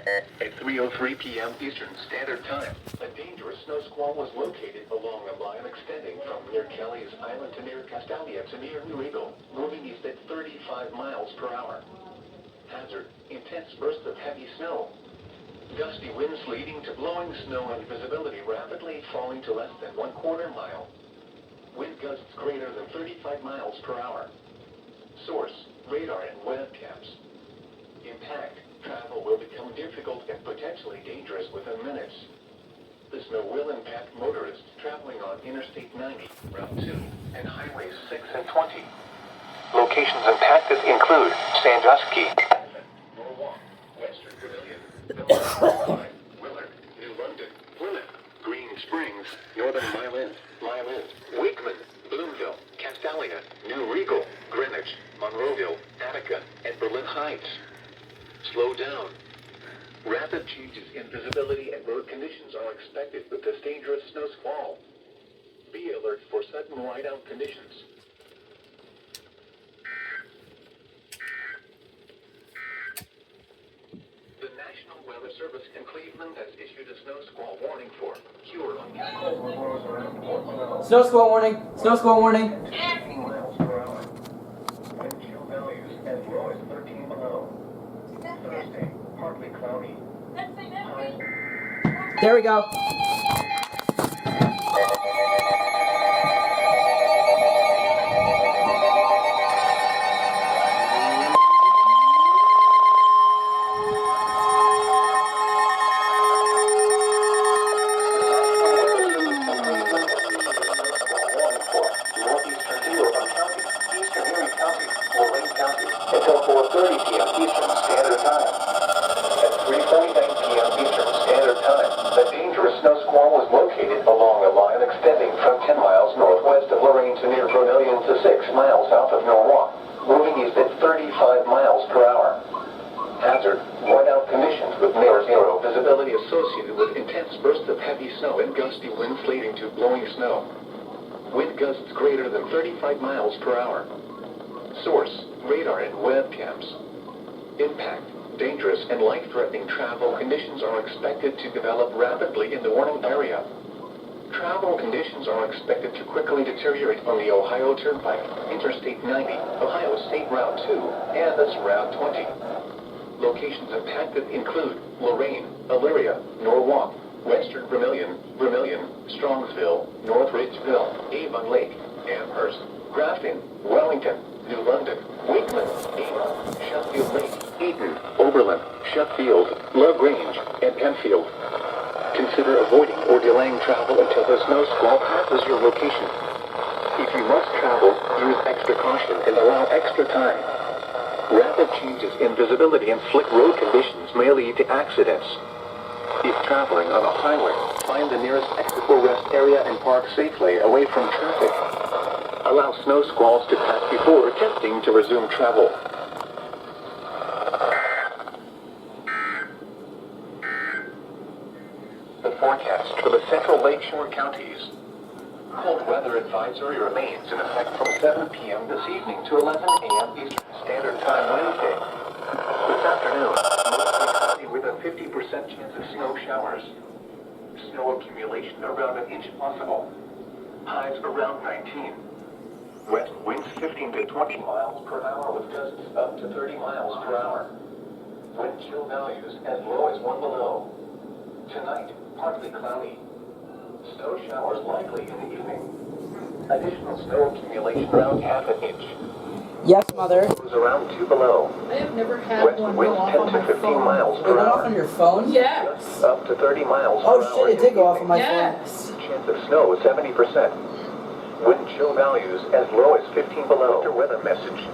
At 3:03 p.m. Eastern Standard Time, a dangerous snow squall was located along a line extending from near Kelly's Island to near Castalia to near New Eagle, moving east at 35 miles per hour. Hazard: intense bursts of heavy snow. Gusty winds leading to blowing snow and visibility rapidly falling to less than 1/4 mile. Wind gusts greater than 35 miles per hour. Source: radar and webcams. Impact: travel will become difficult and potentially dangerous within minutes. The snow will impact motorists traveling on Interstate 90, Route 2, and Highways 6 and 20. Locations impacted include Sandusky, Norwalk, Western Pavilion, Willard, New London, Plymouth, Green Springs, Northern Mile End, Wakeman, Bloomville, Castalia, New Regal, Greenwich, Monroeville, Attica, and Berlin Heights. Slow down. Rapid changes in visibility and road conditions are expected with this dangerous snow squall. Be alert for sudden whiteout conditions. The National Weather Service in Cleveland has issued a snow squall warning for Cure on Snow squall warning! Snow squall warning! 15 miles per hour. Wind chill values as low as 13 below. Thursday, partly cloudy. There we go. Until 4:30 p.m. Eastern Standard Time. At 3:49 p.m. Eastern Standard Time, the dangerous snow squall was located along a line extending from 10 miles northwest of Lorraine to near Vermilion to 6 miles south of Norwalk, moving east at 35 miles per hour. Hazard: whiteout conditions with near zero visibility associated with intense bursts of heavy snow and gusty winds leading to blowing snow. Wind gusts greater than 35 miles per hour. Source: radar and webcams. Impact: dangerous and life-threatening travel conditions are expected to develop rapidly in the warning area. Travel conditions are expected to quickly deteriorate on the Ohio Turnpike, Interstate 90, Ohio State Route 2, and this Route 20. Locations impacted include Lorraine, Elyria, Norwalk, Western Vermilion, Strongsville, North Ridgeville, Avon Lake, Amherst, Grafton, Wellington, New London, Wakeman, Avon, Sheffield Lake, Eaton, Oberlin, Sheffield, LaGrange, and Penfield. Consider avoiding or delaying travel until the snow squall passes your location. If you must travel, use extra caution and allow extra time. Rapid changes in visibility and slick road conditions may lead to accidents. If traveling on a highway, find the nearest exit or rest area and park safely away from traffic. Allow snow squalls to pass before attempting to resume travel. The forecast for the central lakeshore counties. Cold weather advisory remains in effect from 7 p.m. this evening to 11 a.m. Eastern Standard Time Wednesday. This afternoon, mostly cloudy with a 50% chance of snow showers. Snow accumulation around an inch possible. Highs around 19. West winds 15 to 20 miles per hour with gusts up to 30 miles per hour. Wind chill values as low as 1 below. Tonight, partly cloudy. Snow showers likely in the evening. Additional snow accumulation around half an inch. Yes, Mother. Was around 2 below. I have never had West one winds go off 10 on to my 15 phone. miles It per went off hour. on your phone? Yes. Up to 30 miles per Oh hour. shit, it did go off on my Yes. Chance of snow is 70%. Wind chill values as low as 15 below. Winter weather message.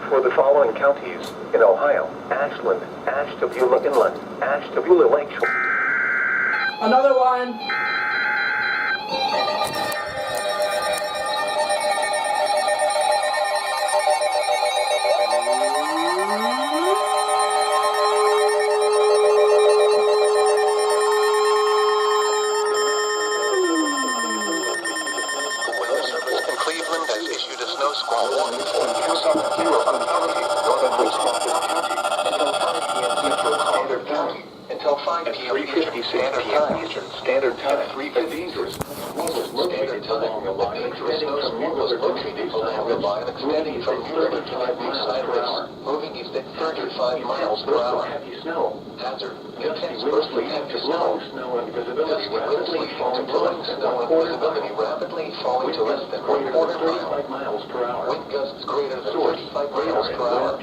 For the following counties in Ohio: Ashland, Ashtabula Inland, Ashtabula Lakeshore. phone. Another one! Cleveland has issued a snow squall warning for Southern Europe County, Northern Wisconsin County, until 5 p.m. Central Standard County. until 5 p.m. 3:56 p.m. Eastern Standard Time. 3:56 dangerous squall was located along a line extending from nearly 5 miles per hour, moving east at 35 miles per hour. Heavy snow. Hazard. Intense bursts of heavy snow. Snow and visibility rapidly falling to less than 1/4 mile. Rapidly falling to less than 1/4 miles per hour. Wind gusts greater than 35 miles per hour.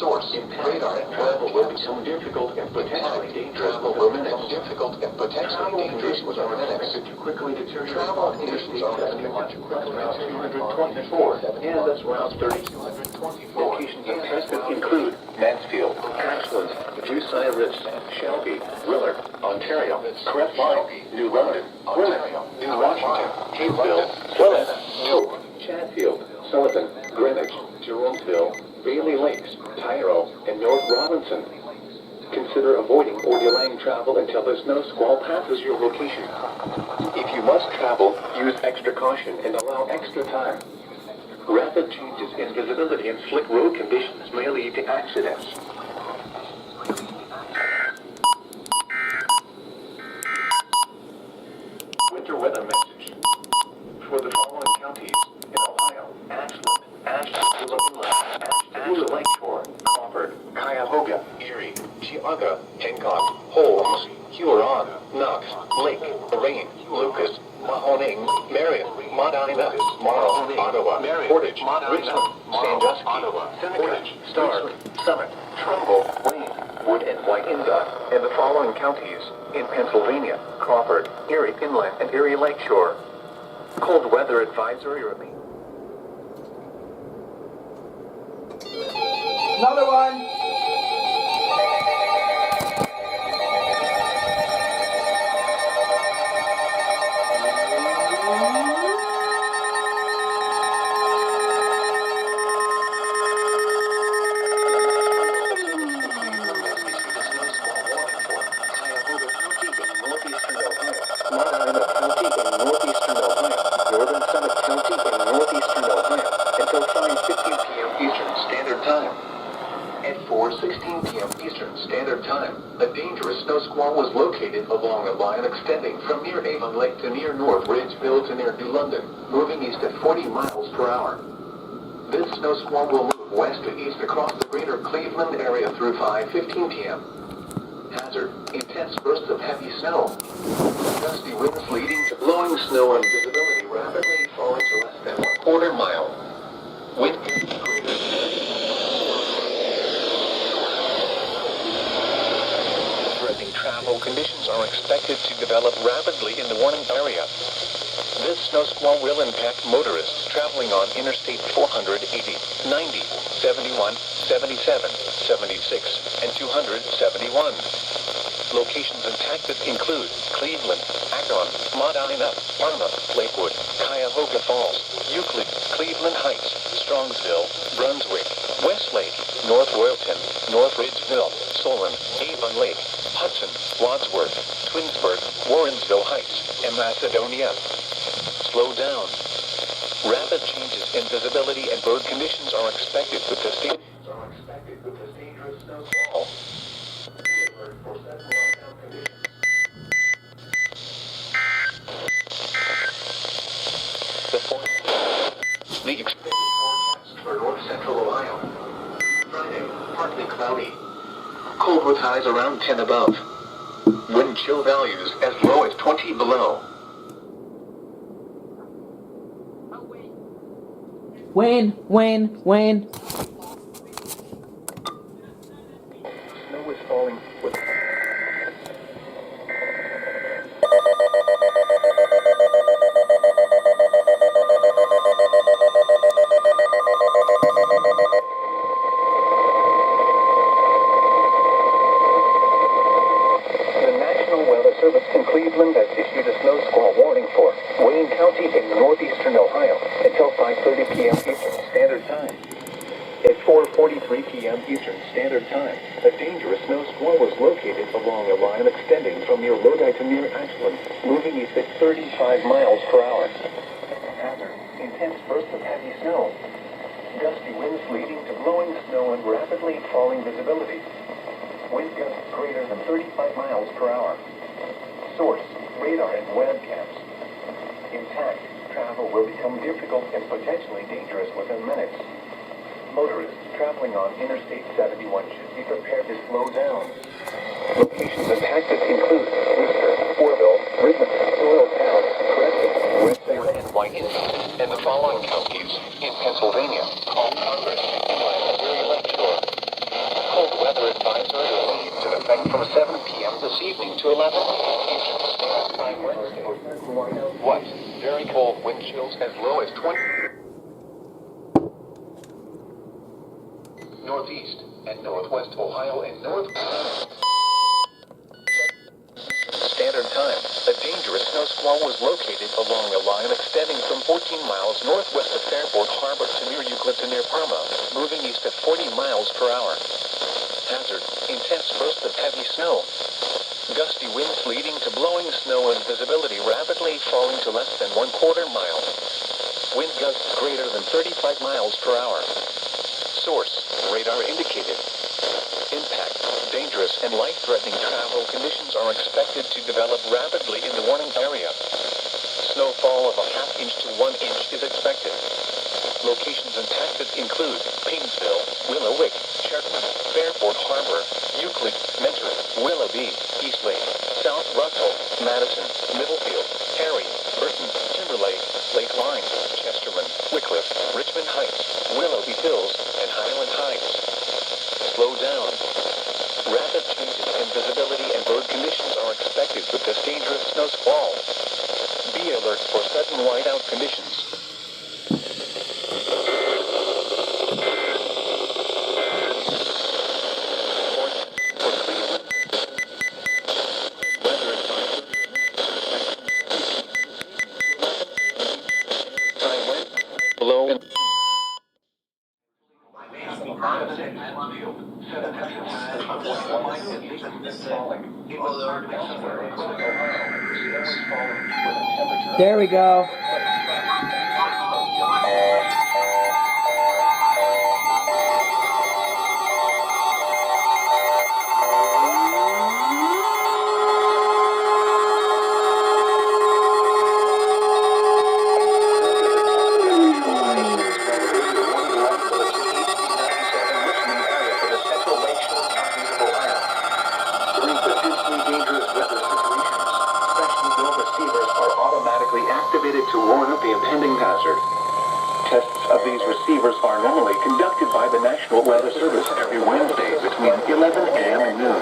Source, radar and travel will become difficult and potentially dangerous over minutes. Difficult and potentially dangerous within minutes. To quickly deteriorate. Travel conditions are expected to quickly Route 224, and that's Route 3224. Locations of interest include Mansfield, Ashland, Bucyrus Ridge, Shelby, Willard, Ontario, Crest Line, New London, Plymouth, New Washington, Hayesville, Plymouth, Hope, Chatfield, Sullivan, Greenwich, Jeromeville, Bailey Lakes, Tyro, and North Robinson. Consider avoiding or delaying travel until the snow squall passes your location. If you must travel, use extra caution and allow extra time. Rapid changes in visibility and slick road conditions may lead to accidents. Winter weather message. For the following counties in Ohio: Ashland, Ashland, Lakeshore, Crawford, Cuyahoga, Erie, Geauga, Hancock, Holmes, Huron, Knox, Lake, Lorraine, Lucas, Mahoning, Marion, Medina, Morrow, Ottawa, Portage, Richmond, Sandusky, Seneca, Stark, Summit, Trumbull, Wayne, Wood and Wyandot, and the following counties in Pennsylvania: Crawford, Erie Inlet, and Erie Lakeshore. Cold weather advisory remains. Another one. At 4:16 p.m. Eastern Standard Time, a dangerous snow squall was located along a line extending from near Avon Lake to near North Ridgeville to near New London, moving east at 40 miles per hour. This snow squall will move west to east across the greater Cleveland area through 5:15 p.m. Hazard: intense bursts of heavy snow. Gusty winds leading to blowing snow and visibility rapidly falling to less than 1/4 mile. Wind travel conditions are expected to develop rapidly in the warning area. This snow squall will impact motorists traveling on Interstate 480, 90, 71, 77, 76, and 271. Locations impacted include Cleveland, Akron, Medina, Parma, Lakewood, Cuyahoga Falls, Euclid, Cleveland Heights, Strongsville, Brunswick, Westlake, North Royalton, North Ridgeville, Solon, Avon Lake, Hudson, Wadsworth, Twinsburg, Warrensville Heights, and Macedonia. Slow down. Rapid changes in visibility and road conditions are expected with this dangerous snow squall. Alert for sudden lockdown conditions. The expected forecast for north central Ohio. Friday, partly cloudy. Cold with highs around 10 above. Wind chill values as low as 20 below. Wayne. Snow is falling with... Service in Cleveland has issued a snow squall warning for Wayne County in northeastern Ohio until 5:30 p.m. Eastern Standard Time. At 4:43 p.m. Eastern Standard Time, a dangerous snow squall was located along a line extending from near Lodi to near Ashland, moving east at 35 miles per hour. Hazard: intense bursts of heavy snow. Gusty winds leading to blowing snow and rapidly falling visibility. Wind gusts greater than 35 miles per hour. Source, radar and webcams. Intact, travel will become difficult and potentially dangerous within minutes. Motorists traveling on Interstate 71 should be prepared to slow down. Locations impacted include Worcester, Orville, Richmond, Doylestown, Crescent, Westbury, and Whiting, and the following counties in Pennsylvania: Palm Congress, Lakeshore. Cold weather advisory will lead to effect from 7 p.m. this evening to 11 Eastern Standard Time Wednesday. What? Very cold wind chills as low as 20. Northeast and Northwest Ohio and North Standard Time. A dangerous snow squall was located along a line extending from 14 miles northwest of Fairport Harbor to near Euclid to near Parma, moving east at 40 miles per hour. Hazard: intense bursts of heavy snow. Gusty winds leading to blowing snow and visibility rapidly falling to less than 1/4 mile. Wind gusts greater than 35 miles per hour. Source, radar indicated. Impact, dangerous and life-threatening travel conditions are expected to develop rapidly in the warning area. Snowfall of a ½ inch to 1 inch is expected. Locations impacted include Painesville, Willowick, Cheltenham, Fairport Harbor, Euclid, Mentor, Willoughby, Eastlake, South Russell, Madison, Middlefield, Perry, Burton, Timberlake, Lakeline, Chesterman, Wickliffe, Richmond Heights, Willoughby Hills, and Highland Heights. Slow down. Rapid changes in visibility and road conditions are expected with this dangerous snow squall. Be alert for sudden whiteout conditions. There we go. Activated to warn of the impending hazard. Tests of these receivers are normally conducted by the National Weather Service every Wednesday between 11 a.m. and noon.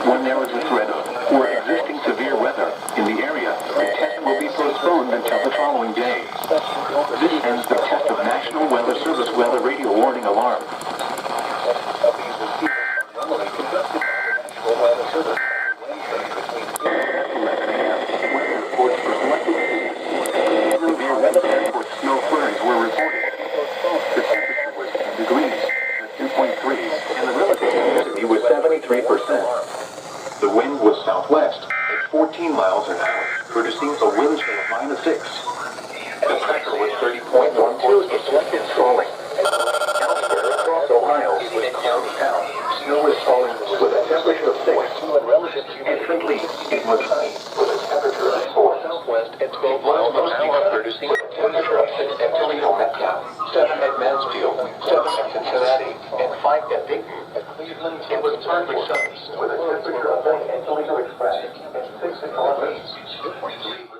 When there is a threat of or existing severe weather in the area, the test will be postponed until the following day. This ends the test of National Weather Service weather radio warning alarm. Tests of these receivers are normally conducted by the National Weather Service every Wednesday between 11 a.m. Weather reports for selected snow flurries were reported. The temperature was 10 degrees, at 2.3, and the relative humidity was 73%. The wind was southwest at 14 miles an hour, producing a wind chill of -6. The pressure was 30.12, a selected falling. Elsewhere across Ohio, with county town, snow is falling with a temperature of 6. And Findlay, it was sunny with a temperature of 4. Southwest at 12 miles an hour, producing a temperature of 6 at Toledo, Metcalf, 7 at Mansfield, 7 at Cincinnati, and 5 at Dayton. At Cleveland, it was partly sunny with a temperature of 1 at Toledo Express and 6 at Columbus.